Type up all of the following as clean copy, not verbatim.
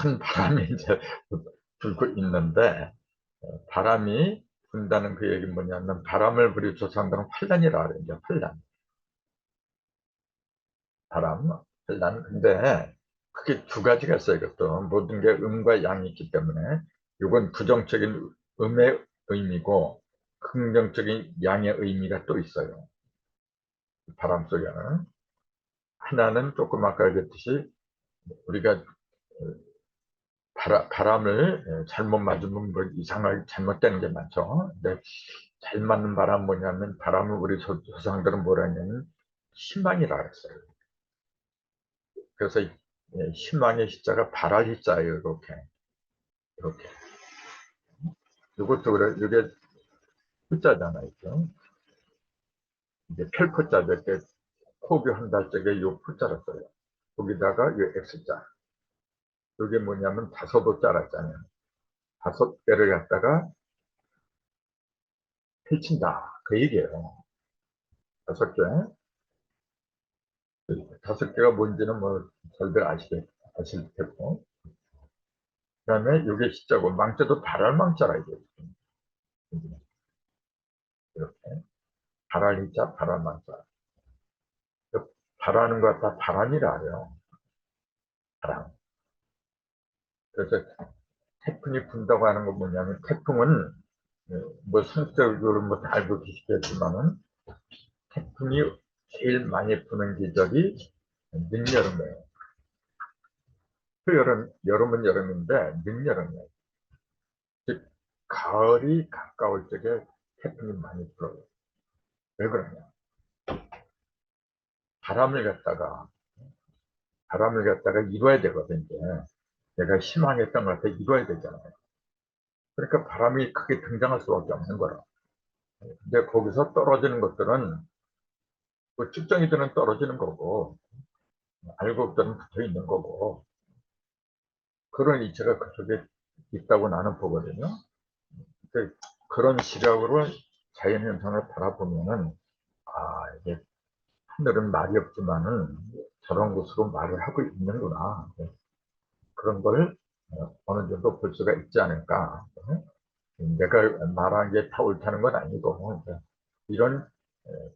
큰 바람이 이제 불고 있는데, 바람이 분다는 그 얘기는 뭐냐면, 바람을 우리 조상들은 환란이라 그래요. 이제 환란. 바람, 환란. 근데 그게 두 가지가 있어요. 이것도 모든 게 음과 양이 있기 때문에, 이건 부정적인 음의 의미고 긍정적인 양의 의미가 또 있어요. 바람 속에는 하나는 조금 아까 얘기했듯이 우리가 바람을 잘못 맞으면 뭐 이상하게 잘못되는 게 많죠. 근데 잘 맞는 바람 뭐냐면, 바람을 우리 조상들은 뭐라 했냐면 희망이라 했어요. 그래서 희망의 희자가 발할 희자예요. 이렇게. 이것도 그래. 이게 후자잖아요. 이게 이제 별포자죠. 이렇게 포교한다 적에 요 포자를 써요. 거기다가 요 X자. 이게 뭐냐면 다섯 호자라 했잖아요. 다섯 개를 갖다가 펼친다. 그 얘기예요. 다섯 개. 다섯 개가 뭔지는 뭐 잘들 아실 테고. 그 다음에 이게 시자고, 망자도 발할 망자라 이게. 이렇게. 발할 희자, 발할 망자. 발하는 것 다 바람이라 해요. 바람. 그래서 태풍이 분다고 하는 건 뭐냐면, 태풍은 뭐 상식적으로 뭐 다 알고 계시겠지만은, 태풍이 제일 많이 부는 계절이 늦여름이에요. 그 여름은 여름인데 늦여름이에요. 즉 가을이 가까울 적에 태풍이 많이 불어요. 왜 그러냐? 바람을 갖다가 이뤄야 되거든요. 내가 희망했던 것을 이뤄야 되잖아요. 그러니까 바람이 크게 등장할 수밖에 없는 거라. 근데 거기서 떨어지는 것들은 그 측정이들은 떨어지는 거고, 알곡들은 붙어 있는 거고, 그런 이치가 그쪽에 있다고 나는 보거든요. 그런 시각으로 자연현상을 바라보면은, 이게 하늘은 말이 없지만은 저런 것으로 말을 하고 있는구나. 그런 걸 어느 정도 볼 수가 있지 않을까. 내가 말한 게 다 옳다는 건 아니고, 이런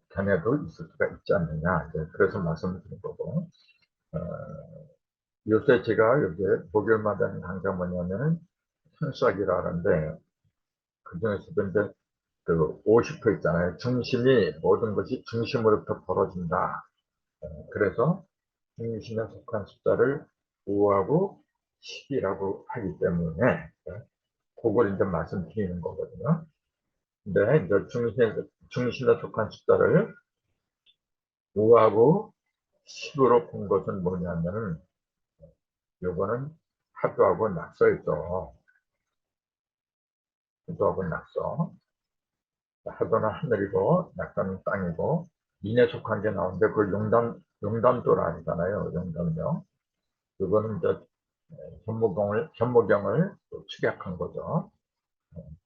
견해도 있을 수가 있지 않느냐. 그래서 말씀을 드린 거고. 어, 요새 제가 여기 목요일마다 하는 강좌 뭐냐면은 순수학이라 하는데, 그중에서도 이제 그 50% 있잖아요. 중심이, 모든 것이 중심으로부터 벌어진다. 그래서 중심에 속한 숫자를 5하고 10이라고 하기 때문에, 그걸 이제 말씀드리는 거거든요. 근데 이제 중심에 속한 숫자를 5하고 10으로 본 것은 뭐냐면은, 요거는 하도하고 낙서였죠. 하도하고 낙서. 하도는 하늘이고, 낙서는 땅이고, 인에 속한 게 나오는데, 그걸 용담도라 하잖아요. 용담요. 그거는 이제 현모경을 또 축약한 거죠.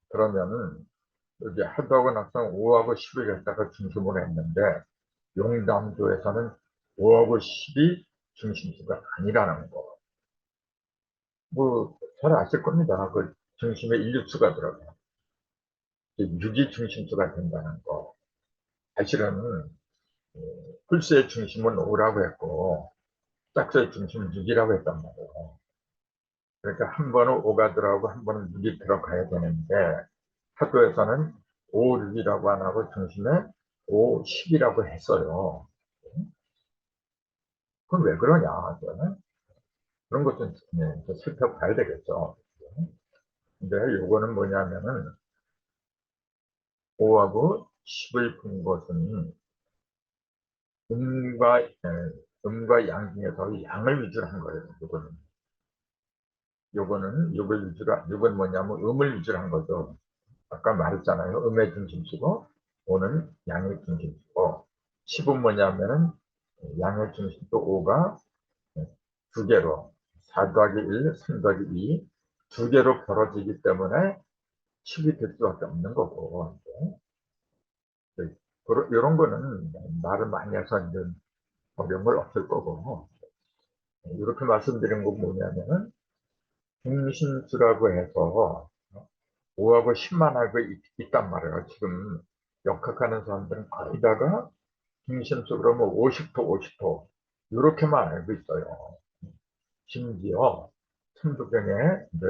그러면은, 이제 하도하고 낙서는 5하고 10을 갖다가 중심으로 했는데, 용담도에서는 5하고 10이 중심수가 아니라는 거. 뭐, 잘 아실 겁니다. 그 중심에 일류수가 들어가요. 6이 중심수가 된다는 거. 사실은, 풀스의 중심은 5라고 했고, 짝수의 중심은 6이라고 했단 말이에요. 그러니까 한 번은 5가 들어가고 한 번은 6이 들어가야 되는데, 사도에서는 5, 6이라고 안 하고 중심에 5, 10이라고 했어요. 그건 왜 그러냐, 저는? 그런 것 좀, 좀 살펴봐야 되겠죠. 근데 요거는 뭐냐면은, 5하고 10을 본 것은 음과 양 중에서 양을 위주로 한 거예요. 요건 뭐냐면 음을 위주로 한 거죠. 아까 말했잖아요. 음의 중심이고, 5는 양의 중심이고, 10은 뭐냐면은 양의 중심도 5가 두 개로, 4 더하기 1, 3 더하기 2, 두 개로 벌어지기 때문에 10이 될 수밖에 없는 거고, 이런 거는 말을 많이 해서 이제 어려운 걸 없을 거고, 이렇게 말씀드린 건 뭐냐면은, 중심수라고 해서 5하고 10만 알고 있단 말이에요. 지금 역학하는 사람들은 거의 다가 중심수 그러면 50도, 50도 이렇게만 알고 있어요. 심지어 천부경에 이제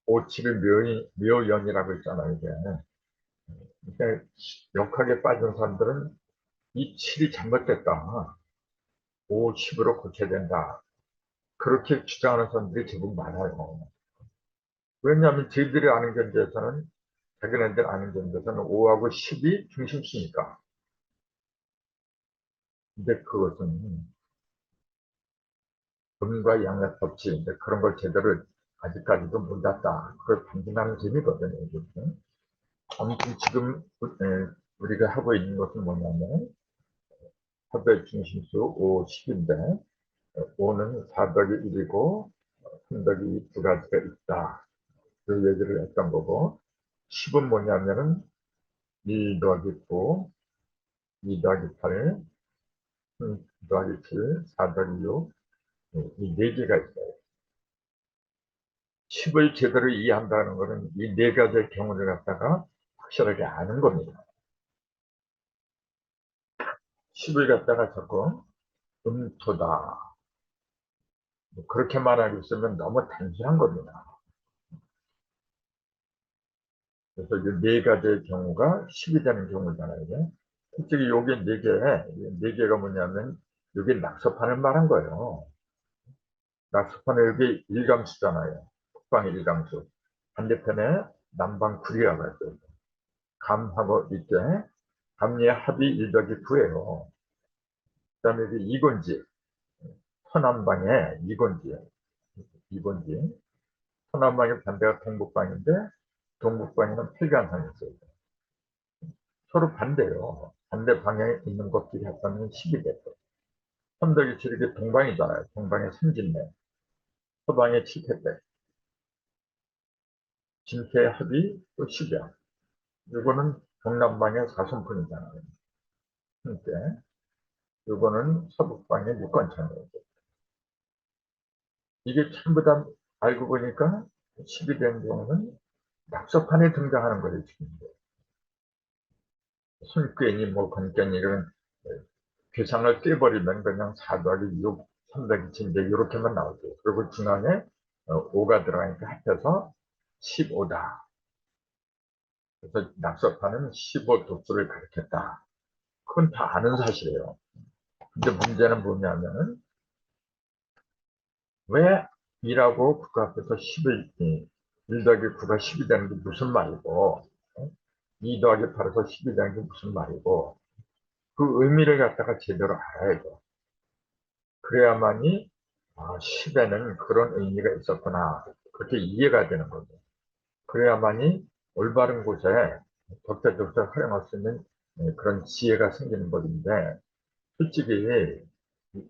오칠을 묘연이라고 있잖아요. 이게. 그러니까 역학에 빠진 사람들은 이 칠이 잘못됐다. 5, 10으로 고쳐야 된다. 그렇게 주장하는 사람들이 제법 많아요. 왜냐하면 저희들이 아는 견제에서는 자기네들 아는 견제에서는 5하고 10이 중심수니까. 근데 그것은 음과 양의 법칙, 그런 걸 제대로 아직까지도 몰랐다. 그걸 판단하는 재미거든요. 이게. 아무튼 지금 우리가 하고 있는 것은 뭐냐면 합의 중심수 5, 10인데 5는 4 더하기 1이고 3 더하기 2두 가지가 있다. 그 얘기를 했던 거고 10은 뭐냐면은 1 더하기 9, 2 더하기 8, 3 더하기 7, 4 더하기 6, 이 네 개가 있어요. 10을 제대로 이해한다는 것은 이 네 가지의 경우를 갖다가 확실하게 아는 겁니다. 10을 갖다가 자꾸 음토다. 그렇게만 알고 있으면 너무 단순한 겁니다. 그래서 이 네 가지의 경우가 10이 되는 경우잖아요. 이게. 솔직히 요게 네 개가 뭐냐면, 요게 낙서판을 말한 거예요. 낙서판에 여기 일감수잖아요. 북방 일감수. 반대편에 남방 구리라고 했어요. 감하고 있게, 감리의 합이 1 더하기 9예요. 그 다음에 여기 이건지, 서남방에 이건지. 서남방의 반대가 동북방인데, 동북방에는 필간상이 있어요. 서로 반대예요. 반대 방향에 있는 것끼리 합하면 10이 됐어. 선덕이 지르게 동방이잖아요. 동방의 삼진매. 서방의 칠패백. 진퇴의 합이 또 10이야. 이거는 동남방의 사손분이잖아요. 그러니까 이거는 서북방의 육관천이에요. 이게 전부 다 알고 보니까 10이 된 경우는 낙서판에 등장하는 거예요. 지금. 손괭이, 뭐 건괭이 이런 계산을 떼버리면 그냥 4 더하기 6, 3 더하기 7, 이렇게만 나오죠. 그리고 중앙에 5가 들어가니까 합해서 15다. 그래서 낙서판은 15 도수를 가리켰다. 그건 다 아는 사실이에요. 근데 문제는 뭐냐면은 왜 2라고 국가 앞에서 10을 1 더하기 9가 10이 되는 게 무슨 말이고 2 더하기 8에서 10이 되는 게 무슨 말이고 그 의미를 갖다가 제대로 알아야죠. 그래야만이 10에는 그런 의미가 있었구나. 그렇게 이해가 되는 거죠. 그래야만이 올바른 곳에 적절적절 활용할 수 있는 그런 지혜가 생기는 법인데 솔직히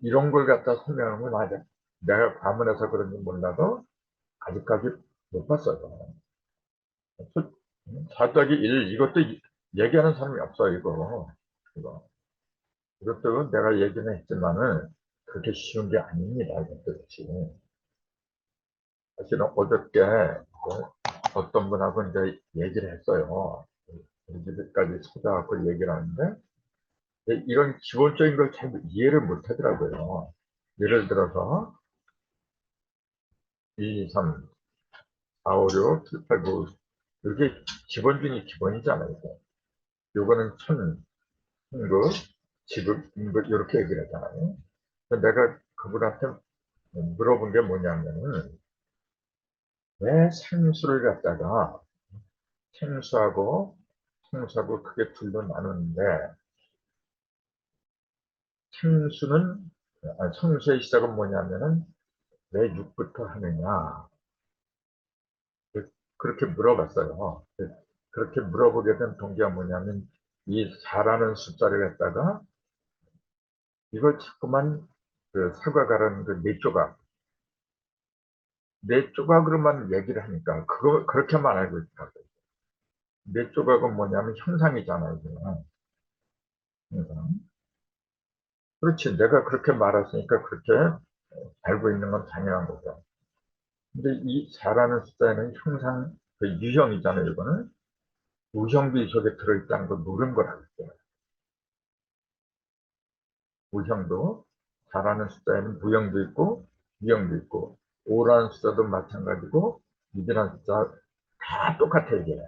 이런 걸 갖다 설명하는 건 아직 내가 과문해서 그런지 몰라도 아직까지 못 봤어요. 4 더하기 1 이것도 얘기하는 사람이 없어요. 이거. 이것도 내가 얘기는 했지만은 그렇게 쉬운 게 아닙니다. 이것도 역시. 사실은 어저께 어떤 분하고 이제 얘기를 했어요. 우리 집까지 찾아와서 얘기를 하는데 이런 기본적인 걸 잘 이해를 못 하더라고요. 예를 들어서 2, 3, 4, 5, 6, 7, 8, 9 이게 기본 중에 기본이잖아요. 요거는 천급, 지급, 임급 이렇게 얘기를 하잖아요. 내가 그분한테 물어본 게 뭐냐면은 왜 상수를 갖다가 생수하고 성수하고 크게 둘로 나누는데 생수는 성수의 시작은 뭐냐면은 왜 6부터 하느냐 그렇게 물어봤어요. 그렇게 물어보게 된 동기가 뭐냐면 이 4라는 숫자를 갖다가 이걸 자꾸만 그 사과가라는 그 네 조각으로만 얘기를 하니까 그거 그렇게만 알고 있더라고요. 네 조각은 뭐냐면 형상이잖아요. 그냥. 형상. 그렇지. 내가 그렇게 말했으니까 그렇게 알고 있는 건 당연한 거죠. 근데 이 4라는 숫자에는 항상 그 유형이잖아요. 이거는 우형도 이 속에 들어있다는 걸 모르는 거라고 했어요. 우형도 4라는 숫자에는 무형도 있고 유형도 있고 5라는 숫자도 마찬가지고 6이라는 숫자 다 똑같아요. 이게.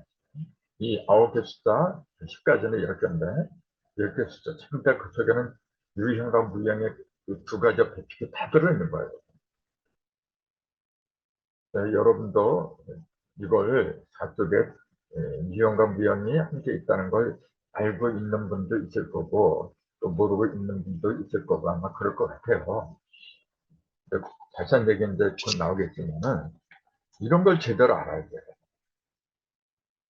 이 9개 숫자 10까지는 이렇게인데 이렇게 숫자 전부 그 속에는 유형과 무형의 그두 가지 법칙이 다 들어있는 거예요. 네, 여러분도 이걸 사쪽에 유형과 무형이 함께 있다는 걸 알고 있는 분도 있을 거고 또 모르고 있는 분도 있을 거고 아마 그럴 것 같아요. 자세한 얘기는 이제 곧 나오겠지만은 이런 걸 제대로 알아야 돼요.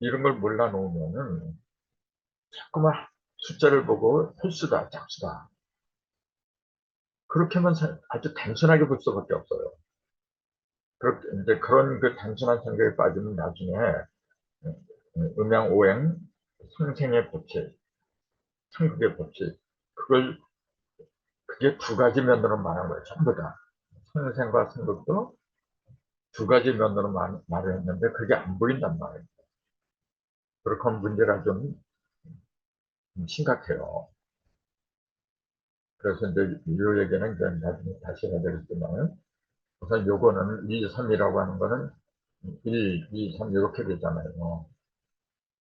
이런 걸 몰라 놓으면은 자꾸만 숫자를 보고 홀수다, 짝수다. 그렇게만 아주 단순하게 볼 수밖에 없어요. 그렇게 이제 그런 그 단순한 생각에 빠지면 나중에 음양 오행, 상생의 법칙, 천국의 법칙, 그걸 그게 두 가지 면으로 말한 거예요. 전부 다. 상생과 상극도 두 가지 면으로 말을 했는데 그게 안 보인단 말이에요. 그렇게 하면 문제가 좀 심각해요. 그래서 이제 이 얘기는 이제 나중에 다시 해야 되겠지만 우선 요거는 2, 3이라고 하는 거는 1, 2, 3 이렇게 되잖아요.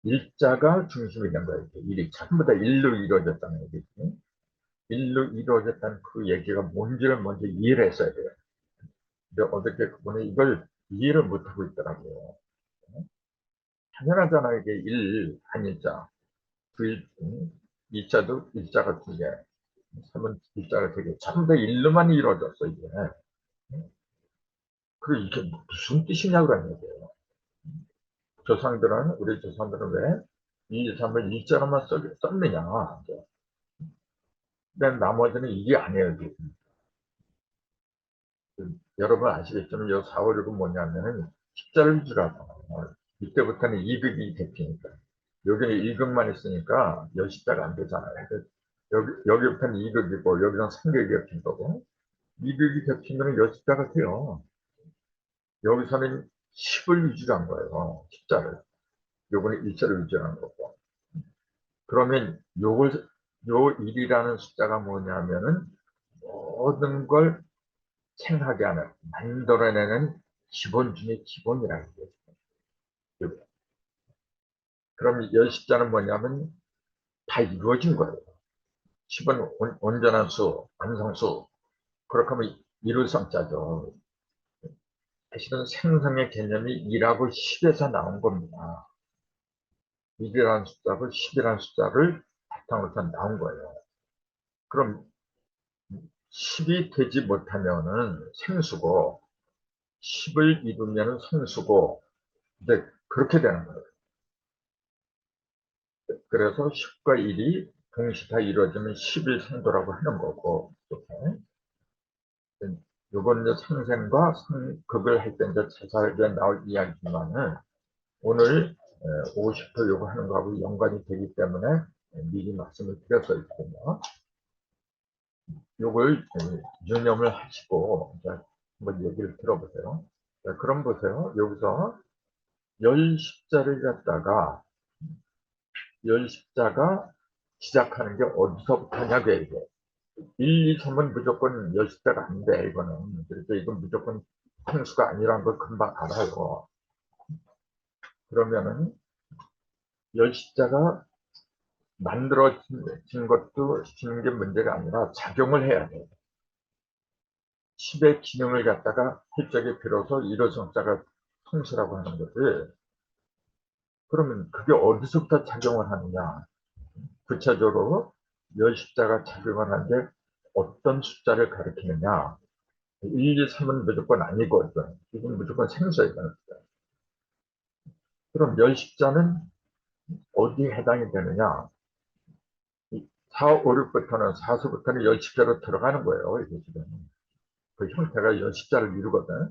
일자가 중심이 된 거예요. 일이 전부 다 일로 이루어졌다는 얘기지. 일로 이루어졌다는 그 얘기가 뭔지를 먼저 이해를 했어야 돼요. 근데 어저께 그분이 이걸 이해를 못하고 있더라고요. 당연하잖아요. 이게 일, 한일자. 그 이자도 일자가 두 개, 삼은 일자가 두 개. 전부 다 일로만 이루어졌어, 이게. 그리고 이게 무슨 뜻이냐고 하는 거예요. 우리 조상들은 왜 2, 3을 일자로만 썼느냐. 근데 나머지는 이게 아니에요. 여러분 아시겠지만 이 4, 5, 6은 뭐냐면은 십자를 위주로 하잖아요. 이때부터는 이극이 대피니까. 여기는 일극만 있으니까 열십자가 안 되잖아요. 여기부터는 이극이고 여기는 상극이 겹친 거고 이극이 겹치면 열십자가 돼요. 여기서는 10을 위주로 한 거예요. 십자를. 요거는 일자를 위주로 한 거고. 그러면 요 1이라는 숫자가 뭐냐면은 모든 걸 생각하게 하는, 만들어내는 기본 중에 기본이라는 거죠. 그럼 열십자는 뭐냐면 다 이루어진 거예요. 10은 온전한 수, 완성수. 그렇게 하면 이룰성자죠. 사실은 생성의 개념이 2하고 10에서 나온 겁니다. 1이라는 숫자고 10이라는 숫자를 바탕으로 해서 나온 거예요. 그럼 10이 되지 못하면은 생수고 10을 이루면 생수고 이제 그렇게 되는 거예요. 그래서 10과 1이 동시 다 이루어지면 10일 상도라고 하는 거고 이렇게. 이건 이제 상생과 상극을 할 때 이제 자세하게 나올 이야기지만은 오늘 50호 요거 하는 거하고 연관이 되기 때문에 미리 말씀을 드렸었거든요. 요걸 유념을 하시고 이제 한번 얘기를 들어보세요. 자, 그럼 보세요. 여기서 열 십자를 갖다가 열 십자가 시작하는 게 어디서부터냐고 이게 1, 2, 3은 무조건 열 십자가 안 돼, 이거는. 그래서 이건 무조건 상수가 아니라는 걸 금방 알아요. 그러면은 열 십자가 만들어진 것도 지는 게 문제가 아니라 작용을 해야 돼요. 10의 기능을 갖다가 할 적에 비로소 일어성자가 성수라고 하는 거지. 그러면 그게 어디서부터 작용을 하느냐. 구체적으로 열 십자가 작용을 하는 게 어떤 숫자를 가리키느냐. 1, 2, 3은 무조건 아니거든. 이건 무조건 생수에 관한 숫자. 그럼 열 십자는 어디에 해당이 되느냐? 4, 5, 6부터는, 4수부터는 열 십자로 들어가는 거예요. 이게 지금. 그 형태가 열 십자를 이루거든.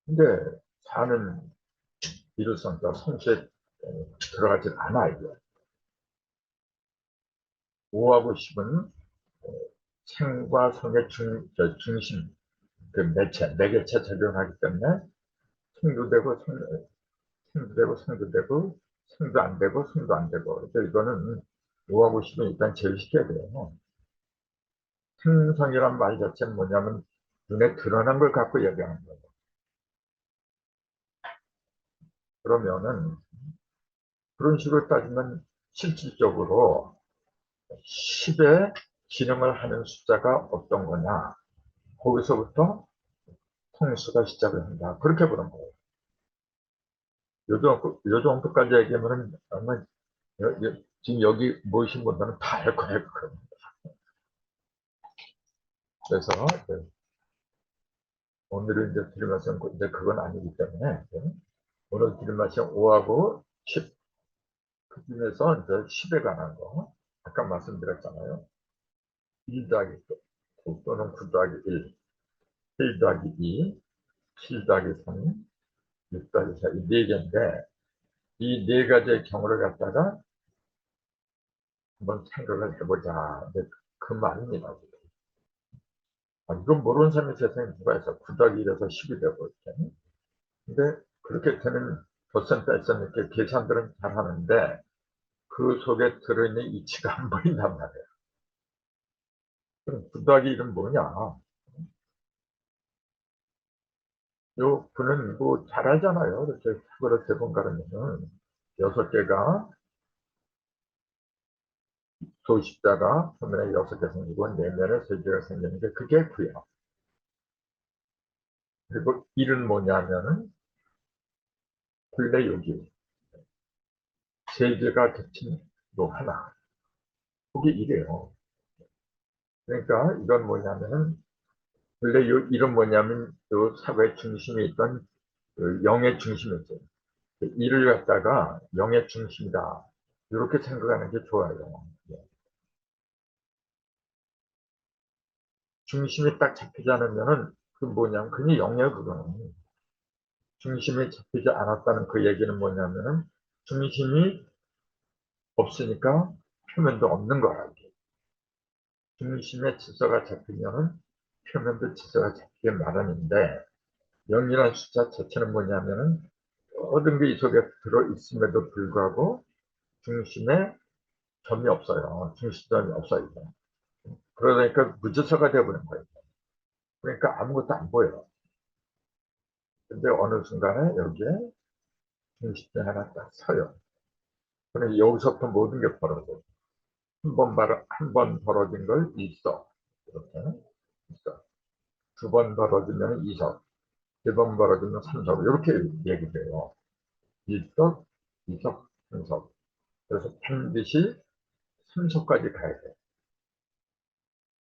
근데 4는 이룰성자 성수에 들어가지 않아, 이게. 5하고 10은 생과 성의 중심, 그 매개체 적용하기 때문에 승도되고 승도되고 승도되고 승도 안 되고 승도 안 되고. 그래서 이거는 5하고 10은 일단 제외시켜야 돼요. 승성이란 말 자체는 뭐냐면 눈에 드러난 걸 갖고 얘기하는 거예요. 그러면은 그런 식으로 따지면 실질적으로 10의 기능을 하는 숫자가 어떤 거냐. 거기서부터 통수가 시작을 한다. 그렇게 보는 거예요. 요 정도까지 얘기하면 아마 지금 여기 모이신 분들은 다 알 거예요. 그래서 오늘은 이제 드릴 말씀은 이제 그건 아니기 때문에 오늘 드릴 말씀 5하고 10, 그 중에서 이제 10에 관한 거 아까 말씀드렸잖아요. 1 더하기 9 또는 9 더하기 1, 7 더하기 2, 7 더하기 3, 6 더하기 4, 이 네 개인데 이 네 가지의 경우를 갖다가 한번 생각을 해보자. 그 말입니다. 이건 모르는 사람이 세상에 누가 있어. 9 더하기 1에서 10이 되고 이렇게. 근데 그렇게 되는 덧셈 이렇게 계산들은 잘 하는데 그 속에 들어있는 이치가 안 보인단 말이에요. 그럼 9 더하기 1은 뭐냐? 요 9는 뭐 잘 알잖아요. 이렇게 그걸 3번 가르면은 6개가 소십자가 표면에 6개 생기고 내면에 3개가 생기는데 그게 9야. 그리고 1은 뭐냐면은 본래 여기 3개가 겹친 요 하나. 그게 1이에요. 그러니까 이건 뭐냐면은 원래 요 이름 뭐냐면 요 사고의 중심에 있던 그 영의 중심이죠. 이를 갖다가 영의 중심이다. 이렇게 생각하는 게 좋아요. 예. 중심이 딱 잡히지 않으면은 그 뭐냐면 그게 영의 그거는 중심이 잡히지 않았다는 그 얘기는 뭐냐면은 중심이 없으니까 표면도 없는 거라. 중심의 질서가 잡히면은 표면도 질서가 잡히게 마련인데 0이라는 숫자 자체는 뭐냐면은 모든 게 이 속에 들어있음에도 불구하고 중심에 점이 없어요. 중심점이 없어요. 그러니까 무질서가 되어버린 거예요. 그러니까 아무것도 안 보여요. 근데 어느 순간에 여기에 중심점이 하나 딱 서요. 그럼 여기서부터 모든 게 벌어져요. 한 번 벌어진 걸 일석. 이렇게. 일석. 2번 벌어지면 이석. 3번 벌어지면 삼석. 이렇게 얘기돼요. 일석, 이석, 삼석. 그래서 반드시 삼석까지 가야 돼요.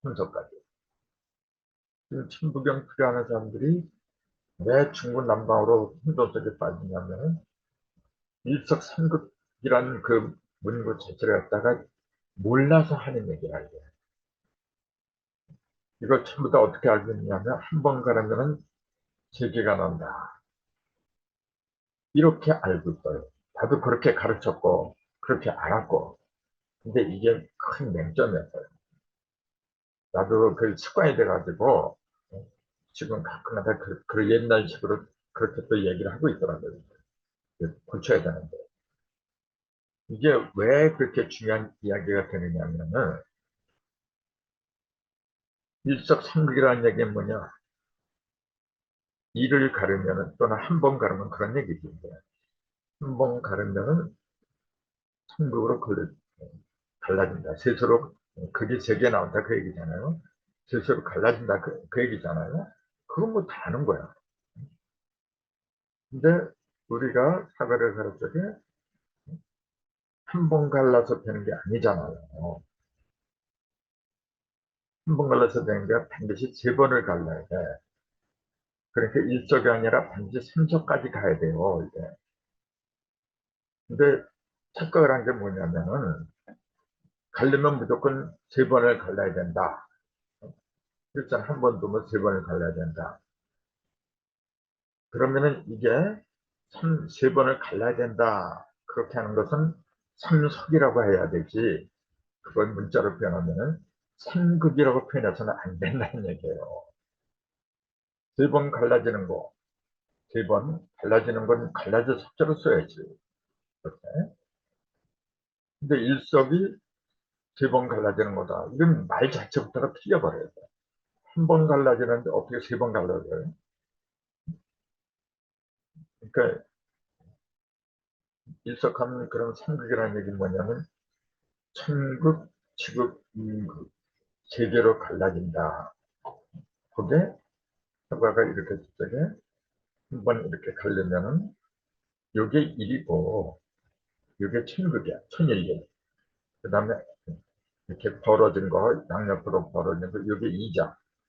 삼석까지. 지금 천부경 필요하는 사람들이 왜 중구난방으로 혼돈 속에 빠지냐면 일석삼극이라는 그 문구 자체를 갖다가 몰라서 하는 얘기라 이게. 이걸 전부 다 어떻게 알고 있냐면 한 번 가르면은 세계가 난다. 이렇게 알고 있어요. 나도 그렇게 가르쳤고 그렇게 알았고 근데 이게 큰 맹점이었어요. 나도 그 습관이 돼가지고 지금 가끔가다 그 옛날 식으로 그렇게 또 얘기를 하고 있더라고요. 고쳐야 되는데. 이게 왜 그렇게 중요한 이야기가 되느냐면은 일석삼극이라는 얘기는 뭐냐? 이를 가르면은 또는 한 번 가르면 그런 얘기죠. 한 번 가르면은 삼극으로 갈라진다. 스스로 그게 세 개 나온다 그 얘기잖아요. 스스로 갈라진다 그 얘기잖아요. 그건 뭐 다 아는 거야. 근데 우리가 사과를 가르칠 때 한 번 갈라서 되는 게 아니잖아요. 한 번 갈라서 되는 게 반드시 3번을 갈라야 돼. 그러니까 일석이 아니라 반드시 3석까지 가야 돼요. 이게. 근데 착각을 한 게 뭐냐면은 갈려면 무조건 3번을 갈라야 된다. 일단 한 번 두면 3번을 갈라야 된다. 그러면은 이게 3번을 갈라야 된다. 그렇게 하는 것은 삼석이라고 해야 되지. 그걸 문자로 표현하면은 삼극이라고 표현해서는 안 된다는 얘기예요. 세 번 갈라지는 거, 세 번 갈라지는 건 갈라져 숫자로 써야지. 그렇게. 근데 일석이 세 번 갈라지는 거다. 이건 말 자체부터가 틀려버려야 돼. 한 번 갈라지는데 어떻게 세 번 갈라져요? 그러니까 일석하면 그런 삼극이라는 얘기는 뭐냐면 천극, 지극, 임극 세 개로 갈라진다. 그게 사과가 이렇게 저게 한 번 이렇게 갈리면은 요게 1이고 요게 천극이야. 천일계. 그 다음에 이렇게 벌어진 거 양옆으로 벌어진 거 요게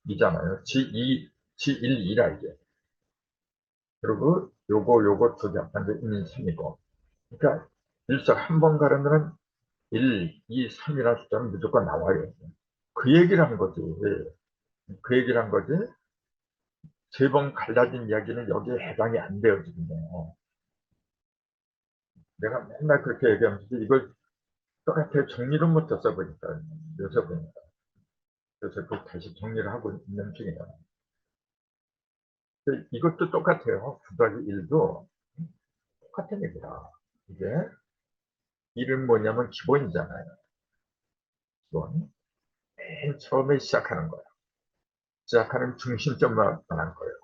2잖아요. 지2, 지1, 2라 이게. 그리고 요거 두 개, 완전 1, 3이고. 그러니까 일석 한 번 가르면 1, 2, 3이라는 숫자는 무조건 나와요. 그 얘기를 한 거지. 그 얘기를 한 거지. 세 번 갈라진 이야기는 여기에 해당이 안 돼요, 지금요. 내가 맨날 그렇게 얘기하면서 이걸 똑같아 정리를 못 써보니까, 요새 보니까. 그래서 그 다시 정리를 하고 있는 중이에요. 이것도 똑같아요. 9 더하기 1도 똑같은 얘기다. 이게 1은 뭐냐면 기본이잖아요. 기본. 맨 처음에 시작하는 거야. 시작하는 중심점만 말하는 거예요.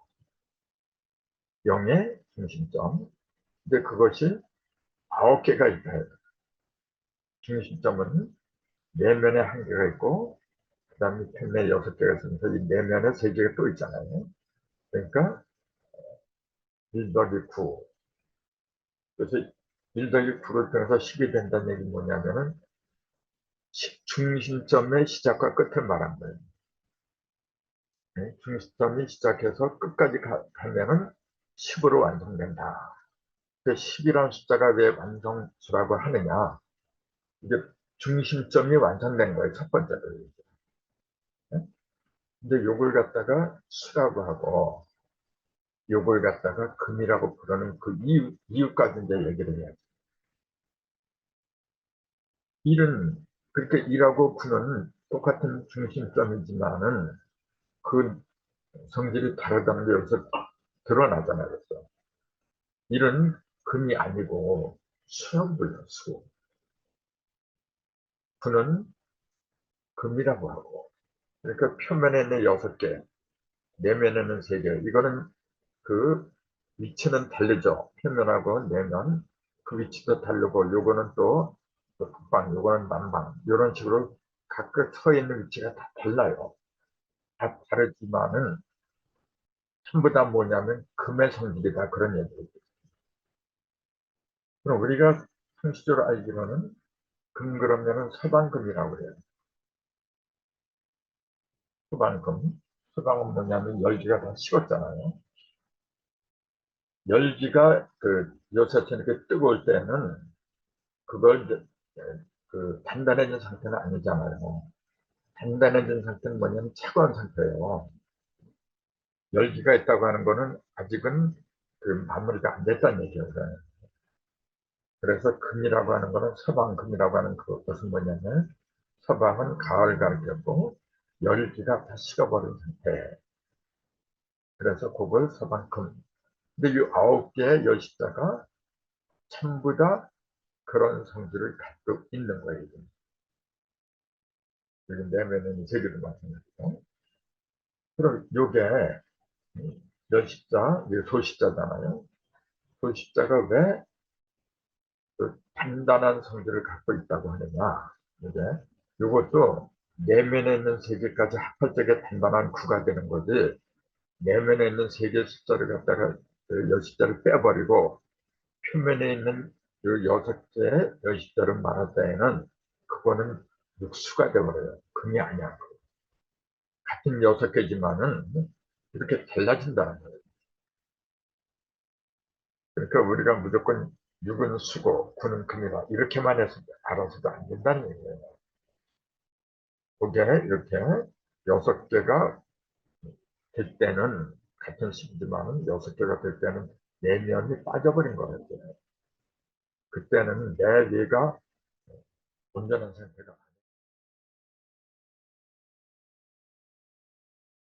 0의 중심점. 근데 그것이 9개가 있다. 중심점은 내면에 한 개가 있고, 그 다음에 편에 6개가 있으면서 이 내면에 3개가 또 있잖아요. 그러니까 1 더하기 9. 그래서 1 더하기 9를 통해서 10이 된다는 얘기는 뭐냐면은 중심점의 시작과 끝을 말한 거예요. 중심점이 시작해서 끝까지 가면은 10으로 완성된다. 10이라는 숫자가 왜 완성수라고 하느냐? 이제 중심점이 완성된 거예요. 첫 번째로. 근데 요걸 갖다가 수라고 하고 요걸 갖다가 금이라고 부르는 그 이유까지 이제 얘기를 해야지. 1은 그렇게 1하고 9는 똑같은 중심점이지만은 그 성질이 다르다는 게 여기서 드러나잖아요. 그래서 1은 금이 아니고 수라고 불러요. 수. 9는 금이라고 하고 그러니까 표면에 있는 6개, 내면에는 3개. 이거는 그 위치는 다르죠. 표면하고 내면 그 위치도 다르고 요거는 또 북방, 요거는 남방 이런 식으로 각각 서 있는 위치가 다 달라요. 다 다르지만은 전부 다 뭐냐면 금의 성질이다 그런 얘기죠. 그럼 우리가 상식적으로 알기로는 금 그러면은 서방금이라고 그래요. 서방금. 서방은 뭐냐면 열기가 다 식었잖아요. 열기가 그 요새처럼 이렇게 뜨거울 때는 그걸 이제 그 단단해진 상태는 아니잖아요. 단단해진 상태는 뭐냐면 차가운 상태예요. 열기가 있다고 하는 거는 아직은 그 마무리가 안 됐다는 얘기예요. 그래서 금이라고 하는 거는 서방금이라고 하는 그것은 뭐냐면 서방은 가을 가르쳤고 열기가 다 식어버린 상태. 그래서 그걸 서방금. 근데 이 9개의 열십자가 전부 다 그런 성질을 갖고 있는 거예요. 여기 내면은 세계도 마찬가지고. 그럼 요게 열십자, 이게 소십자잖아요. 소십자가 왜 그 단단한 성질을 갖고 있다고 하느냐. 이게 요것도 내면에 있는 세계까지 합할 적에 단단한 구가 되는 거지. 내면에 있는 세계 숫자를 갖다가 그 열십자를 빼버리고 표면에 있는 그 6개의 열십자를 말할 때에는 그거는 육수가 되어버려요. 금이 아니야. 같은 6개지만은 이렇게 달라진다는 거예요. 그러니까 우리가 무조건 6은 수고, 9는 금이다. 이렇게만 해서 알아서도 안 된다는 얘기예요. 그게 이렇게 6개가 될 때는 같은 식이지만은 6개가 될 때는 내면이 빠져버린 거예요. 그때는 내 뇌가 온전한 상태가